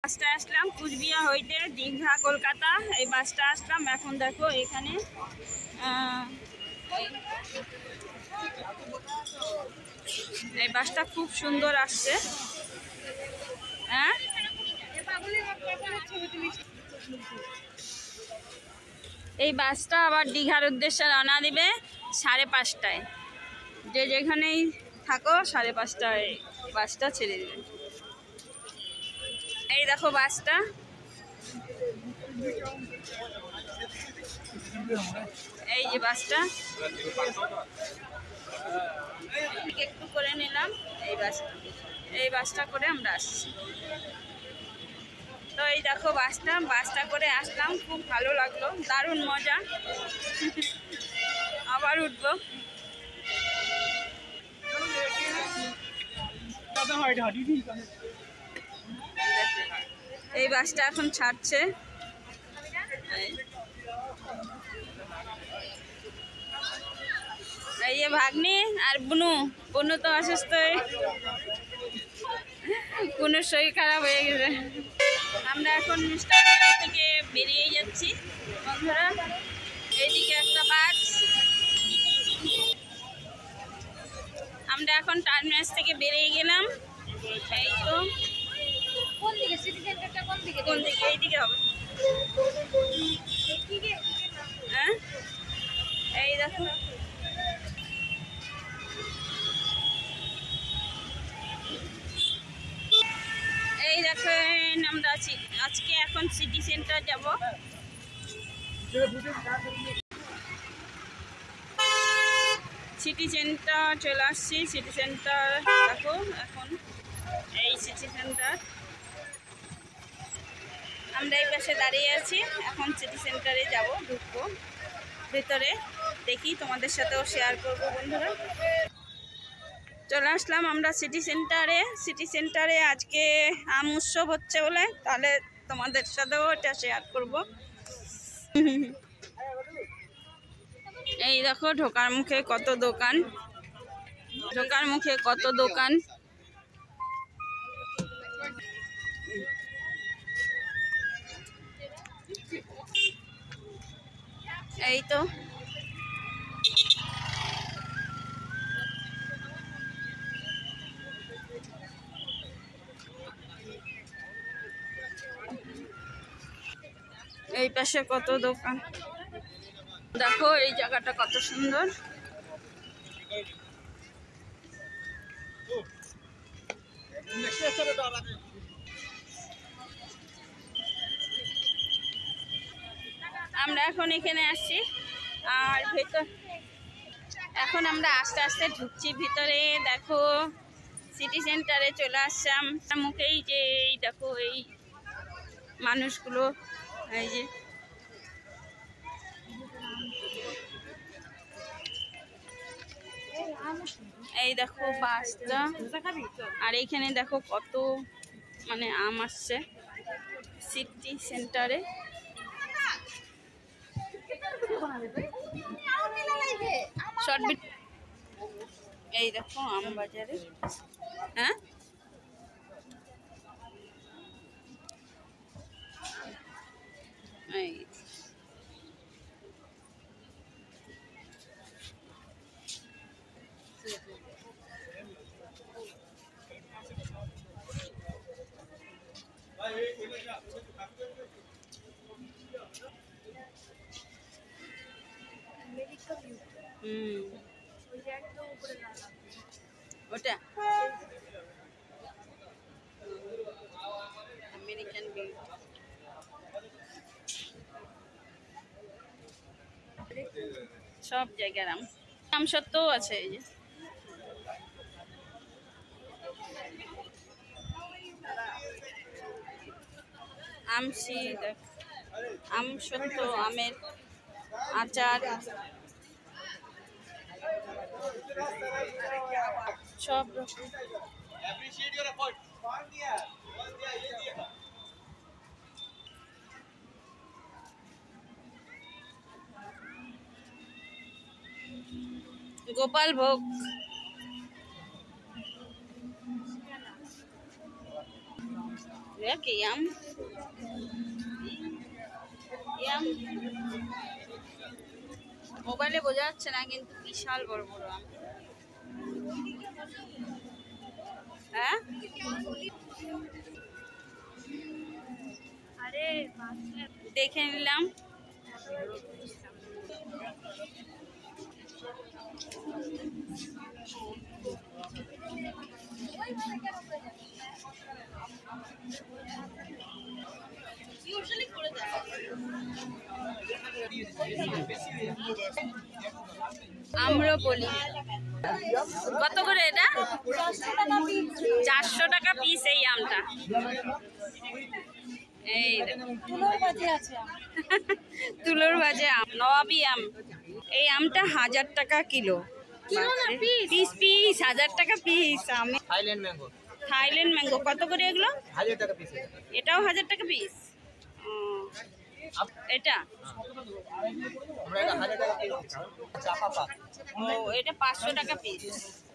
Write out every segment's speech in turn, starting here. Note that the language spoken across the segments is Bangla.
বাসটা আসলাম কুচবিহার হইতে দীঘা কলকাতা, এই বাসটা আসলাম। এখন দেখো এখানে এই বাসটা খুব সুন্দর আসছে। হ্যাঁ, এই বাসটা আবার দীঘার উদ্দেশ্যে রওনা দিবে 5:30টায়। যে যেখানেই থাকো 5:30টায় বাসটা ছেড়ে দেবে। এই দেখো বাসটা, এই যে বাসটা একটু করে নিলাম। এই বাসটা করে আমরা আসছি। তো এই দেখো বাসটা করে আসলাম, খুব ভালো লাগলো, দারুণ মজা। আবার উঠবো। এই বাসটা এখন ছাড়ছে। এই যে ভাগ্নি আর বুনু তো অসুস্থ, বুনুর শরীর খারাপ হয়ে গেছে। আমরা এখন টার্মিনাল থেকে বেরিয়ে যাচ্ছি বন্ধুরা। এইদিকে একটা বাস। আমরা এখন টার্মিনাল থেকে বেরিয়ে গেলাম। এই তো কোন দিকে সিটি সেন্টারটা, কোন দিকে এইদিকে হবে। হ্যাঁ, এই দেখো আমরা আছি আজকে এখন সিটি সেন্টার যাব। সিটি সেন্টার চলে আসছি। সিটি সেন্টার দেখো, এখন এই সিটি সেন্টার আমরা এই পাশে দাঁড়িয়ে আছি। এখন সিটি সেন্টারে যাব, ঢুকবো ভেতরে, দেখি তোমাদের সাথেও শেয়ার করবো বন্ধুরা। চলে আসলাম আমরা সিটি সেন্টারে। আজকে আম উৎসব হচ্ছে বলে, তাহলে তোমাদের সাথেও এটা শেয়ার করব। এই দেখো ঢোকার মুখে কত দোকান, এই তো এই পাশে কত দোকান। দেখো এই জায়গাটা কত সুন্দর। আমরা এখন এখানে আসছি, আর এখন আমরা আস্তে আস্তে ঢুকছি ভিতরে। দেখো সিটি সেন্টারে চলে আসলাম। মুখেই যে এই দেখো এই মানুষগুলো, এই দেখো বাসটা, আর এইখানে দেখো কত মানে আম আসছে সিটি সেন্টারে। এই দেখো আম বাজারে। হ্যাঁ, এই ওটা আমেরিকান বিউটি। সব জায়গার আম সত্ত্বেও আছে। এই যে আম সত্ত্ব, আমের আচার, সব রকম। গোপাল ভোগ, কি এই আম, মোবাইলে বোঝা যাচ্ছে না কিন্তু বিশাল বড় বড় আম। হ্যাঁ দেখে নিলাম। আম্রপলি কত করে এটা? 400 টাকা পিস এই আমটা। এই তুলোর ভাজে আম, নবাবী আম। এই আমটা 1000 টাকা কিলো। পিস পিস 1000 টাকা পিস। আমি থাইল্যান্ড ম্যাঙ্গো কত করে এগুলো? 1000 টাকা পিস। এটাও 1000 টাকা পিস। এটা আমরা এটা 1000 টাকা পিস চাপা পা। ও এটা 500 টাকা পিস।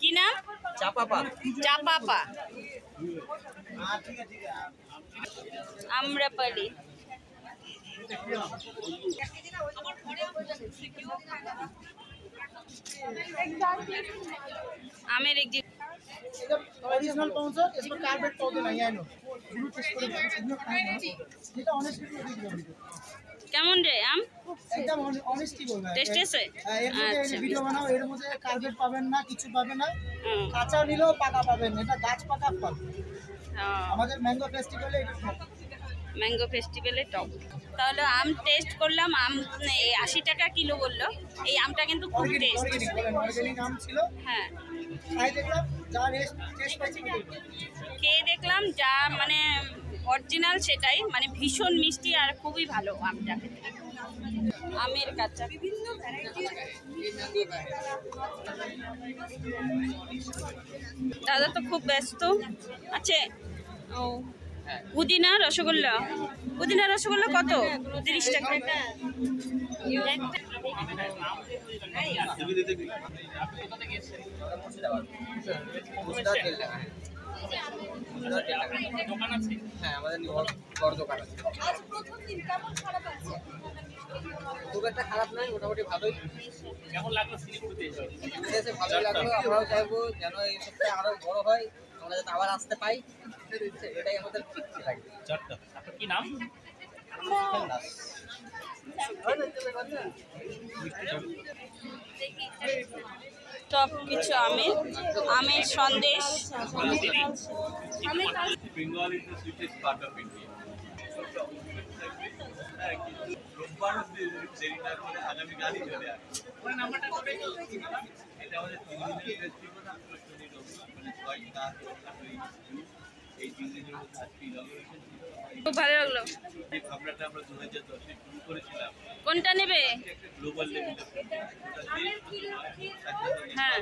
কি নাম? চাপা পা। চাপা পা। আম্রপলি आमेर एक ओरिजिनल पाउँछ यसमा कार्पेट पाउँदैन यहाँ नो जुन त्यसको सिग्नल खानु এটা অনেস্টলি বলবো কেমন রে আম? একদম অনেস্টলি বলবো টেস্ট আছে। এর মধ্যে ভিডিও বানাও, এর মধ্যে কার্পেট পাবেন না, কিছু পাবেন না, হুম কাঁচা নিলেও পাকা পাবেন, এটা গাছ পাকা ফল। হ্যাঁ আমাদের ম্যাঙ্গো ফেস্টিভ্যালে এটা টপ। ম্যাঙ্গো ফেস্টিভ্যালে টপ। তাহলে আম টেস্ট করলাম। আম 80 টাকা কিলো বললো। এই আমটা কিন্তু খুব টেস্ট। অর্গানিক আম ছিল, হ্যাঁ খাই দেখলাম যা টেস্ট পাইছি খেয়ে দেখলাম যা মানে অরিজিনাল সেটাই, মানে ভীষণ মিষ্টি আর খুবই ভালো আমটা খেতে। আমের কাঁচা বিভিন্ন দাদা তো খুব ব্যস্ত আছে। ও পুদিনা রসগোল্লা, পুদিনা রসগোল্লা কত? 30 টাকা। হ্যাঁ আমাদের বড় দোকান আছে। খুব একটা খারাপ নয়, মোটামুটি ভালোই। কেমন লাগলো শিলিগুড়িতে এসে? ভালো লাগলো। আমরাও চাইবো যেন এই সপ্তাহে আরো বড় হয়, আমরা যাতে আবার আসতে পাই, এটাই আমাদের লাগবে। আপনার কি নাম? সব কিছু আমের, আমের Sandesh. Bengal is the sweetest part of India. রোববার দেরি না করে আগামী গানই চলে আসে। এটা আমাদের 3 দিনের ফেস্টিভ্যাল। শনি রবিবার মানে 6 7 এই 3 দিনের মধ্যে আজকে ইনঅগ্রেশন ছিল। খুব ভালো লাগলো। এই ভাবনাটা আমরা 2010 এ শুরু করেছিলাম। কোনটা নেবে? একটা গ্লোবাল লেভেলে হ্যাঁ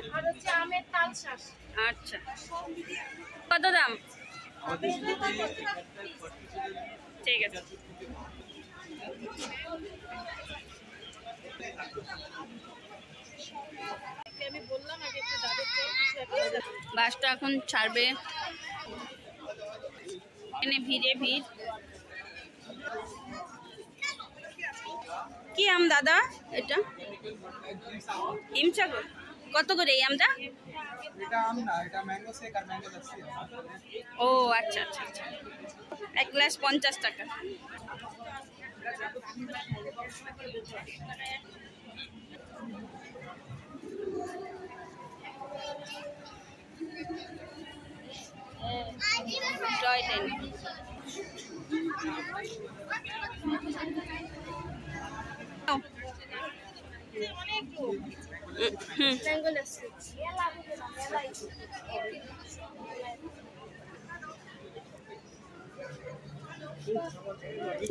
আমের তাল শাঁস। আচ্ছা কত দাম? ঠিক আছে। বাসটা এখন ছাড়বে, এখানে ভিড়ে ভিড়। কি আম দাদা এটা? হিমসাগর কত করে এই আমটা? এটা আম না, এটা ম্যাঙ্গো শেক আর ম্যাঙ্গো লাসি। ও আচ্ছা আচ্ছা আচ্ছা। 1 গ্লাস 50 টাকা। টয় ট্রেন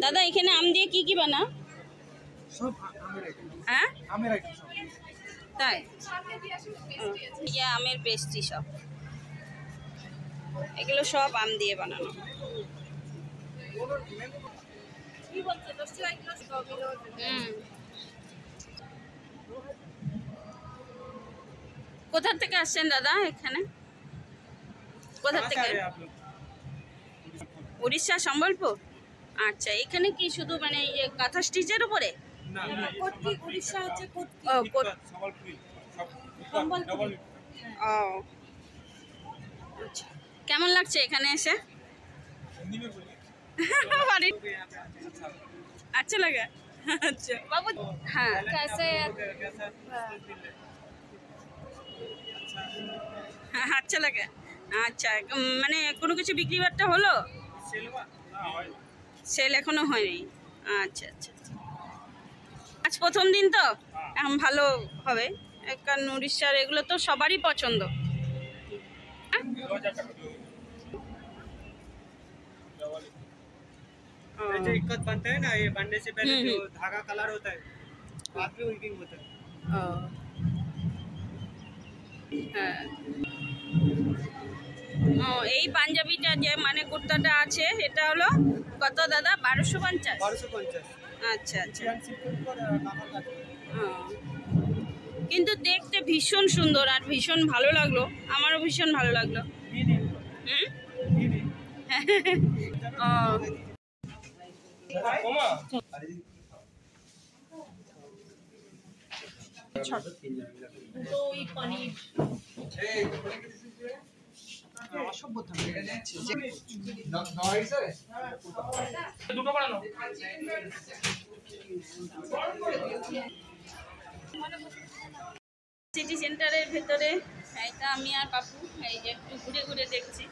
দাদা এখানে আম দিয়ে কি কি বানা? সব আমের আইটেম। হ্যাঁ আমের আইটেম সব। তাই ইয়া আমের পেস্ট্রি সব, এগুলো সব আম দিয়ে বানানো। কোথা থেকে আসছেন দাদা এখানে? কোথা থেকে? উড়িষ্যা সম্বলপুর। আচ্ছা, এখানে কি শুধু মানে ইয়ে কাঁথা স্টিচের উপরে? ও ও আচ্ছা, কেমন লাগছে এখানে এসে? अच्छा लगा। अच्छा बाबू हाँ कैसे अच्छा लगा। আচ্ছা মানে কোনো কিছু বিক্রি বাট্টা হলো? সেল এখনো হয়নি। আচ্ছা আচ্ছা, আজ প্রথম দিন তো এখন ভালো হবে, কারণ উড়িষ্যার এগুলো তো সবারই পছন্দ। ये जो इक्कत बनता है ना, ये बनने से पहले जो धागा कलर होता है बाद में वीविंग होता है। হ্যাঁ, ও এই পাঞ্জাবিটা যে মানে কুর্তাটা আছে এটা হলো কত দাদা? 1250। 1250 আচ্ছা আচ্ছা, ও কিন্তু দেখতে ভীষণ সুন্দর আর ভীষণ ভালো লাগলো, আমারও ভীষণ ভালো লাগলো। হুম সিটি সেন্টারের ভেতরে এটা আমি আর পাপু এই যে একটু ঘুরে ঘুরে দেখছি।